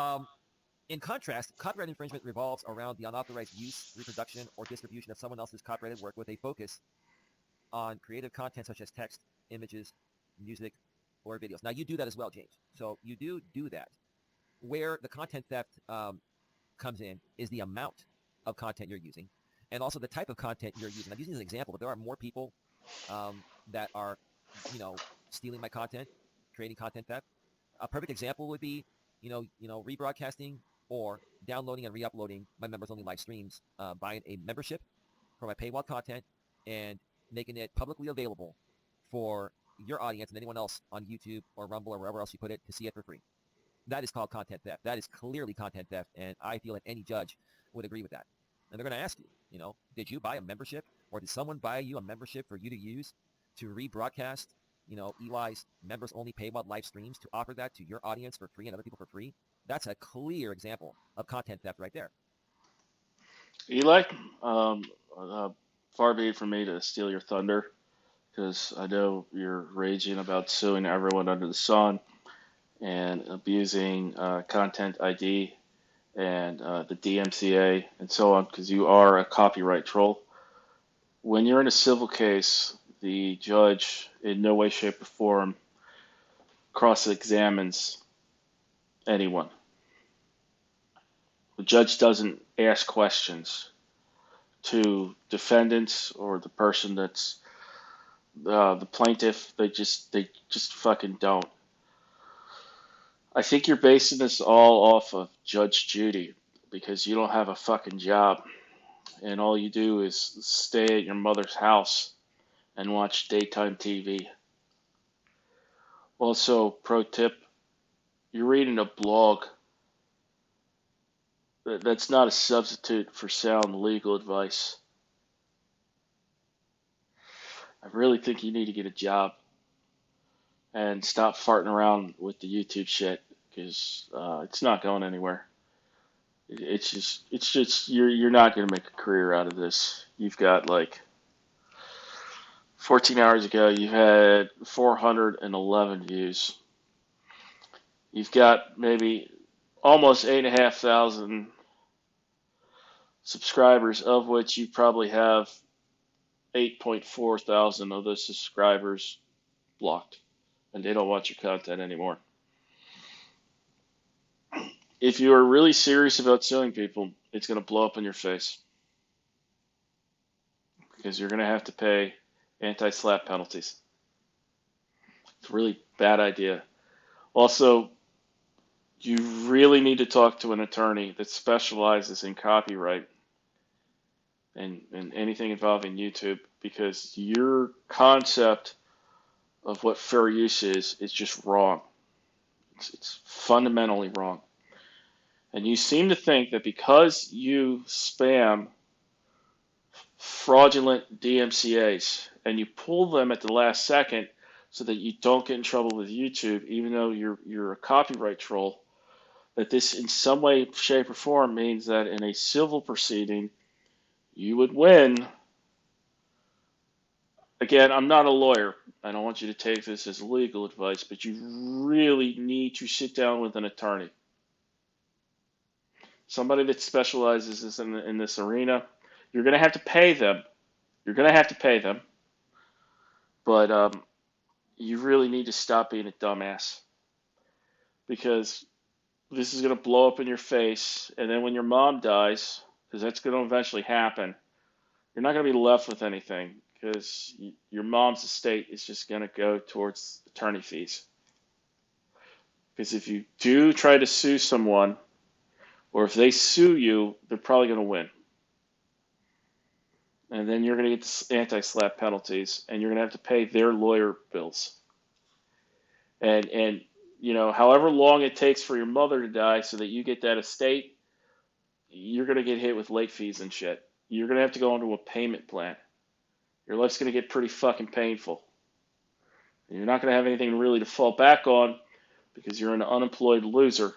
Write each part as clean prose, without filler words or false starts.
Um, in contrast, copyright infringement revolves around the unauthorized use, reproduction, or distribution of someone else's copyrighted work with a focus on creative content such as text, images, music, or videos. Now, you do that as well, James. So you do that. Where the content theft comes in is the amount of content you're using and also the type of content you're using. I'm using as an example, but there are more people that are, you know, stealing my content, creating content theft. A perfect example would be, rebroadcasting or downloading and re-uploading my members-only live streams, buying a membership for my paywall content, and making it publicly available for your audience and anyone else on YouTube or Rumble or wherever else you put it to see it for free. That is called content theft. That is clearly content theft, and I feel that any judge would agree with that. And they're going to ask you, did you buy a membership, or did someone buy you a membership for you to use to rebroadcast, EY's members-only paywall live streams to offer that to your audience for free and other people for free? That's a clear example of content theft right there. Eli, um, uh, far be it from me to steal your thunder, because I know you're raging about suing everyone under the sun and abusing content ID and the DMCA and so on, because you are a copyright troll. When you're in a civil case, the judge in no way, shape, or form cross-examines anyone. The judge doesn't ask questions to defendants or the person that's the plaintiff. They just fucking don't. I think you're basing this all off of Judge Judy because you don't have a fucking job and all you do is stay at your mother's house and watch daytime TV. Also, pro tip, you're reading a blog. That's not a substitute for sound legal advice. I really think you need to get a job and stop farting around with the YouTube shit because it's not going anywhere. It's just you're not gonna make a career out of this. You've got like 14 hours ago, you had 411 views. You've got maybe almost 8,500 subscribers, of which you probably have 8.4 thousand of those subscribers blocked, and they don't watch your content anymore. If you are really serious about suing people, it's going to blow up in your face because you're going to have to pay anti-slap penalties. It's a really bad idea. Also, you really need to talk to an attorney that specializes in copyright and anything involving YouTube because your concept of what fair use is just wrong. It's fundamentally wrong. And you seem to think that because you spam fraudulent DMCAs and you pull them at the last second so that you don't get in trouble with YouTube, even though you're a copyright troll, that this in some way, shape, or form means that in a civil proceeding you would win. Again, I'm not a lawyer. I don't want you to take this as legal advice, but you really need to sit down with an attorney. Somebody that specializes in this arena. You're going to have to pay them. You're going to have to pay them. But you really need to stop being a dumbass. Because this is going to blow up in your face. And then when your mom dies, because that's going to eventually happen, you're not going to be left with anything. Because your mom's estate is just going to go towards attorney fees. Because if you do try to sue someone, or if they sue you, they're probably going to win. And then you're going to get anti-slap penalties, and you're going to have to pay their lawyer bills. And however long it takes for your mother to die so that you get that estate, you're going to get hit with late fees and shit. You're going to have to go into a payment plan. Your life's going to get pretty fucking painful. And you're not going to have anything really to fall back on because you're an unemployed loser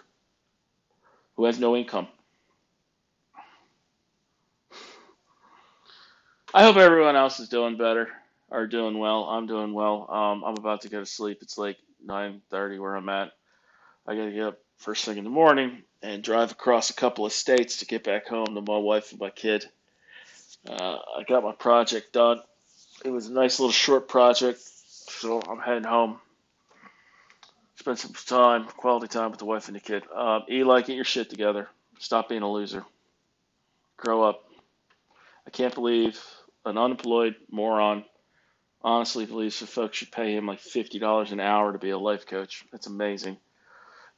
who has no income. I hope everyone else is doing better or doing well. I'm doing well. I'm about to go to sleep. It's like 9:30 where I'm at. I got to get up first thing in the morning and drive across a couple of states to get back home to my wife and my kid. I got my project done. It was a nice little short project, so I'm heading home. Spend some time, quality time with the wife and the kid. Eli, get your shit together. Stop being a loser. Grow up. I can't believe an unemployed moron honestly believes that folks should pay him like $50 an hour to be a life coach. That's amazing.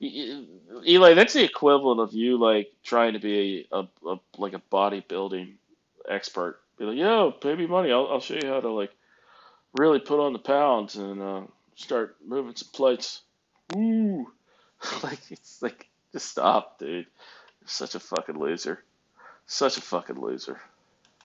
Eli, that's the equivalent of you like trying to be a like a bodybuilding expert. Be like, yo, pay me money. I'll show you how to like really put on the pounds and start moving some plates. Woo! Like it's like just stop, dude. You're such a fucking loser. Such a fucking loser.